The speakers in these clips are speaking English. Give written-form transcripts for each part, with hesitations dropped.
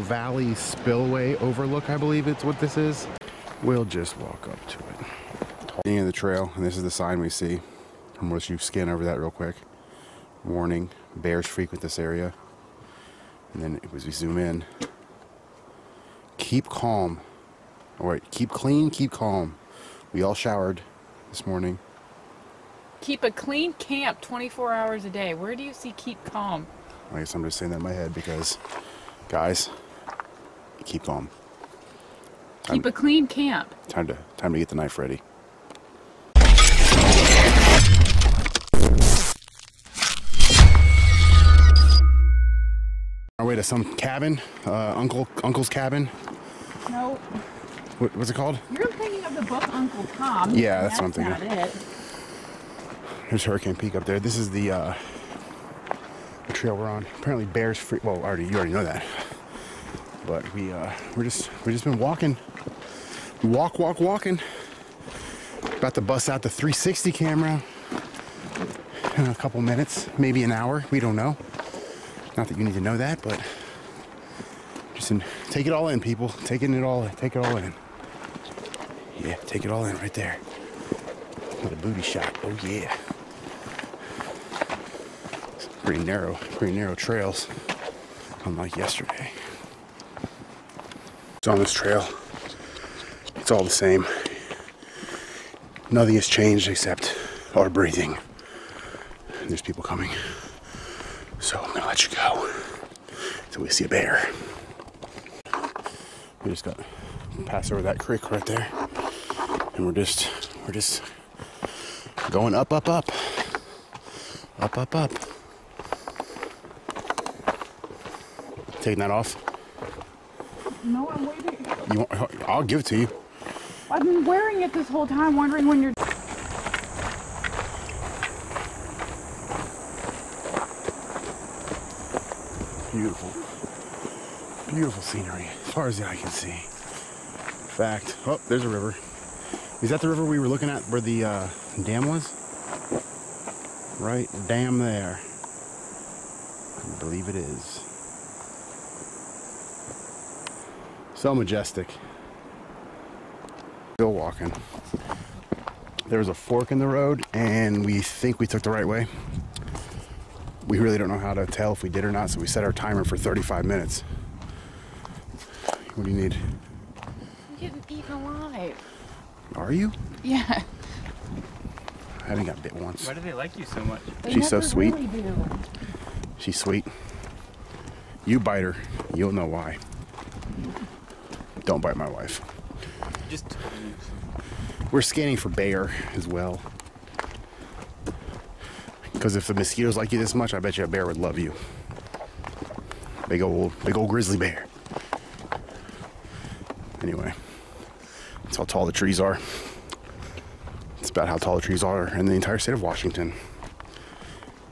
Valley Spillway Overlook, I believe it's what this is. We'll just walk up to it. Beginning of the trail, and this is the sign we see. I'm going to let you scan over that real quick. Warning, bears frequent this area. And then as we zoom in, keep calm. All right, keep clean, keep calm. We all showered this morning. Keep a clean camp 24 hours a day. Where do you see keep calm? I guess I'm just saying that in my head because, guys, keep calm. Keep a clean camp. Time to get the knife ready. Our way to some cabin, Uncle's cabin. No. What's it called? You're thinking of the book Uncle Tom. Yeah, that's what I'm thinking. Not it. There's Hurricane Peak up there. This is the trail we're on. Apparently bears free. Well, you already know that. But we're just been walking. Walking. About to bust out the 360 camera in a couple minutes, maybe an hour. We don't know. Not that you need to know that, but just take it all in, people. Take it all in. Yeah, take it all in right there. With a booty shot. Oh yeah. Pretty narrow trails, unlike yesterday. It's on this trail. It's all the same. Nothing has changed except our breathing. And there's people coming. So I'm gonna let you go until we see a bear. We just got to pass over that creek right there. And we're just going up. Up. Taking that off? No, I'm waiting. I'll give it to you. I've been wearing it this whole time, wondering when you're... Beautiful scenery, as far as the eye can see. In fact, oh, there's a river. Is that the river we were looking at where the dam was? Right, dam there. I believe it is. So majestic. Still walking. There was a fork in the road, and we think we took the right way. We really don't know how to tell if we did or not, so we set our timer for 35 minutes. What do you need? I'm getting eaten alive. Are you? Yeah. I haven't got bit once. Why do they like you so much? She's so sweet. Really do. She's sweet. You bite her, you'll know why. Don't bite my wife. Just... We're scanning for bear as well. Because if the mosquitoes like you this much, I bet you a bear would love you. Big old grizzly bear. Anyway, that's how tall the trees are. It's about how tall the trees are in the entire state of Washington.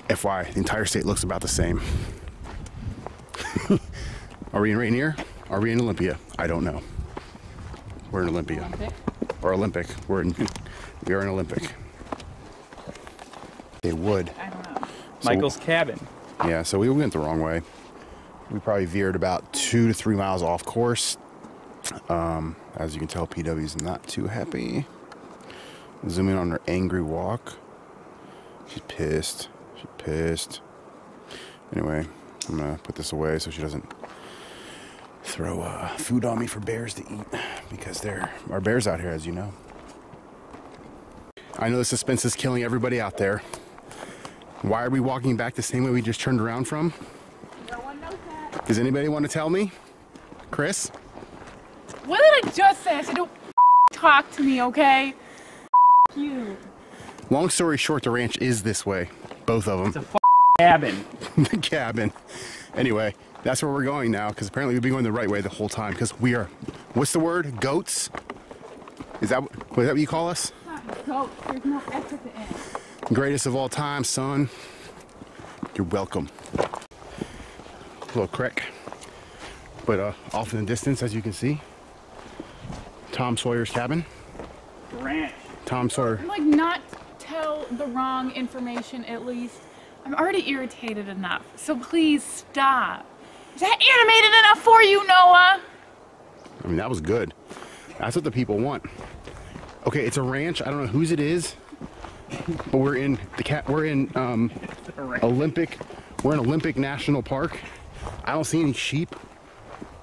FYI, the entire state looks about the same. Are we in Rainier? Are we in Olympia? I don't know. We're in Olympia. Or Olympic. We are in Olympic. They would. I don't know. Michael's cabin. Yeah, so we went the wrong way. We probably veered about 2 to 3 miles off course. As you can tell, PW's not too happy. Zoom in on her angry walk. She's pissed. Anyway, I'm gonna put this away so she doesn't throw food on me for bears to eat, because there are bears out here, as you know. I know the suspense is killing everybody out there. Why are we walking back the same way we just turned around from? No one knows that. Does anybody want to tell me? Chris? What did I just say? I said, don't talk to me, okay? You. Long story short, the ranch is this way. Both of them. It's a cabin. The cabin. Anyway, that's where we're going now, because apparently we've been going the right way the whole time, because we are, what's the word? Goats? Is that what you call us? Not goats. There's no S at the end. Greatest of all time, son. You're welcome. Little creek. But off in the distance, as you can see, Tom Sawyer's cabin. Ranch. Tom Sawyer. Like, not tell the wrong information at least. I'm already irritated enough, so please stop. Is that animated enough for you, Noah? I mean, that was good. That's what the people want. Okay, it's a ranch. I don't know whose it is, but we're in Olympic. We're in Olympic National Park. I don't see any sheep,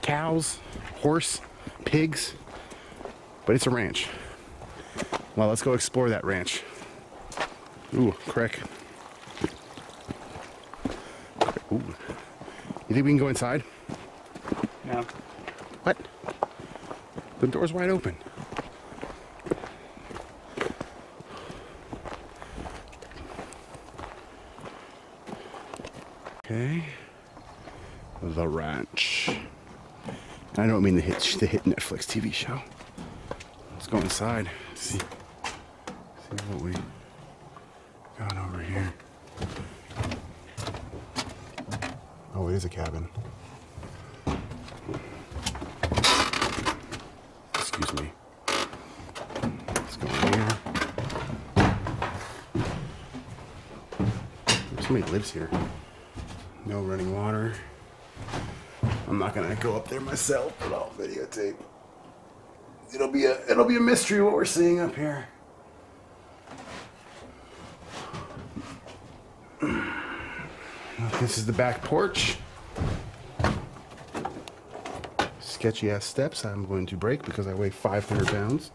cows, horse, pigs, but it's a ranch. Well, let's go explore that ranch. Ooh, crick. Ooh. You think we can go inside? No. What? The door's wide open. Okay. The ranch. I don't mean the hit Netflix TV show. Let's go inside. See what we got over here. Oh, it is a cabin. Excuse me. Let's go in here. Somebody lives here. No running water. I'm not gonna go up there myself, but I'll videotape. It'll be a mystery what we're seeing up here. This is the back porch. Sketchy ass steps I'm going to break because I weigh 500 pounds.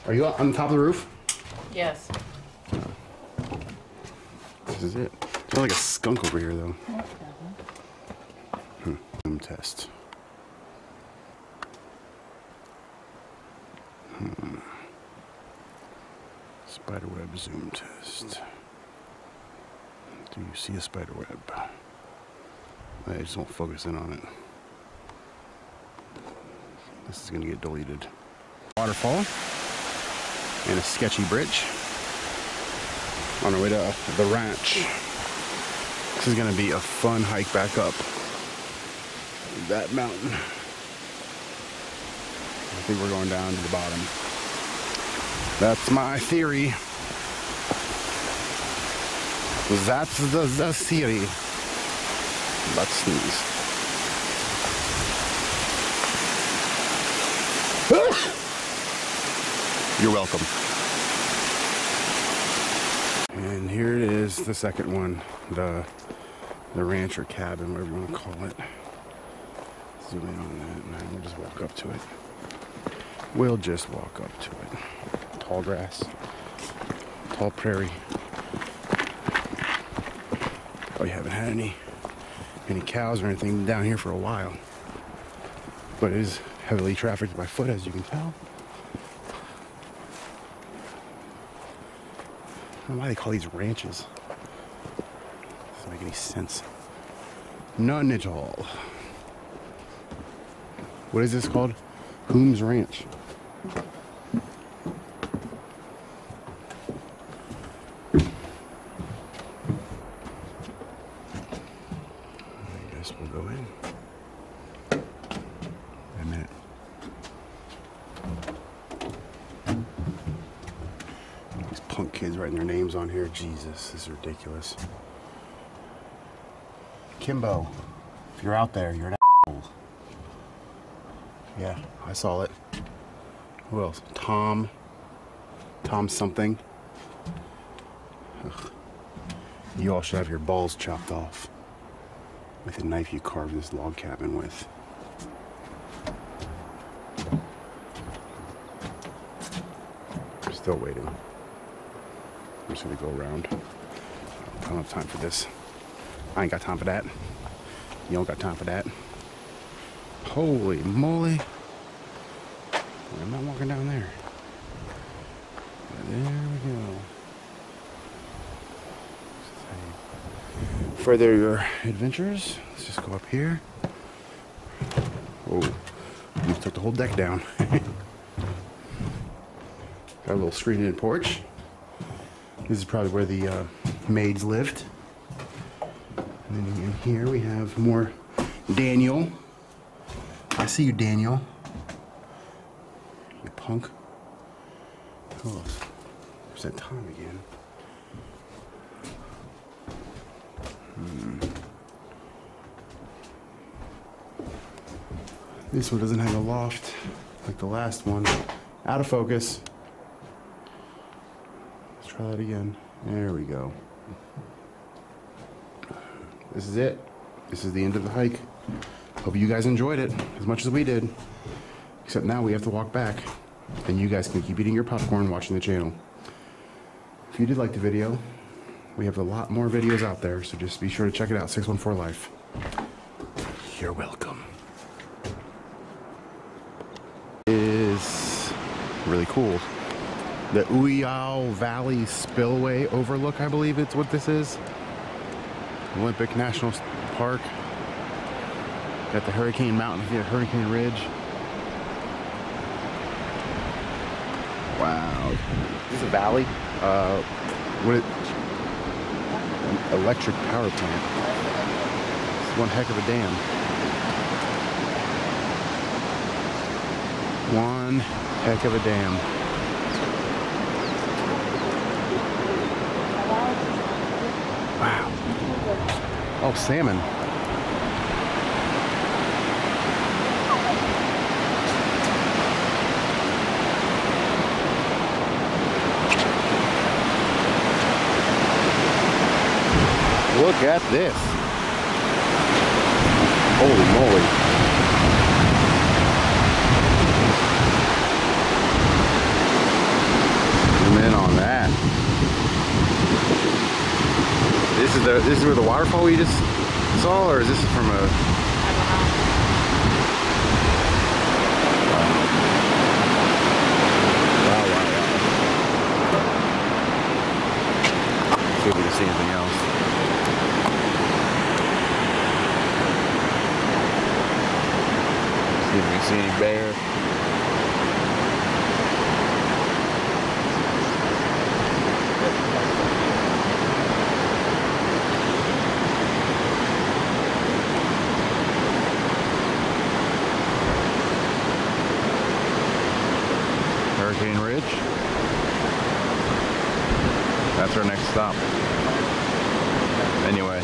Are you on top of the roof? Yes. This is it. There's like a skunk over here though. Zoom test. Spiderweb zoom test. Do you see a spiderweb? I just won't focus in on it. This is gonna get deleted. Waterfall and a sketchy bridge on our way to the ranch. This is gonna be a fun hike back up that mountain. I think we're going down to the bottom. That's my theory. That's the theory. Let's sneeze. You're welcome. And here it is, the second one, the ranch or cabin, whatever you want to call it. Zoom in on that, and we'll just walk up to it. We'll just walk up to it. Tall grass, tall prairie. Probably haven't had any cows or anything down here for a while, but it is heavily trafficked by foot, as you can tell. I don't know why they call these ranches. Doesn't make any sense. None at all. What is this called? Boone's Ranch. I guess we'll go in. Wait a minute. These punk kids writing their names on here. Jesus, this is ridiculous. Kimbo, if you're out there, you're an asshole. Yeah, I saw it. Who else? Tom something. Ugh. You all should have your balls chopped off with a knife you carved this log cabin with. I'm still waiting. I'm just gonna go around. I don't have time for this. I ain't got time for that. You don't got time for that. Holy moly. I'm not walking down there. There we go. Further your adventures. Let's just go up here. Oh, we took the whole deck down. Got a little screened-in porch. This is probably where the maids lived. And then in here we have more Daniel. I see you, Daniel. You punk. Oh, there's that Tom again. This one doesn't have a loft like the last one. Out of focus. Let's try that again. There we go. This is it. This is the end of the hike. Hope you guys enjoyed it as much as we did. Except now we have to walk back. And you guys can keep eating your popcorn, watching the channel. If you did like the video, we have a lot more videos out there, so just be sure to check it out, 614 Life. You're welcome. Is really cool. The Uyao Valley Spillway Overlook, I believe it's what this is. Olympic National Park. Got the Hurricane Mountain here, Hurricane Ridge. Wow. This is a valley. What an electric power plant. It's one heck of a dam. One heck of a dam. Wow. Oh, salmon. Look at this. Holy moly. Zoom in on that. This is where the waterfall we just saw, or is this from a... Wow, wow, wow. See if we can see anything else. See if we can see any bear. Hurricane Ridge. That's our next stop. Anyway,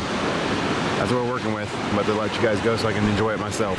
that's what we're working with. I'm about to let you guys go so I can enjoy it myself.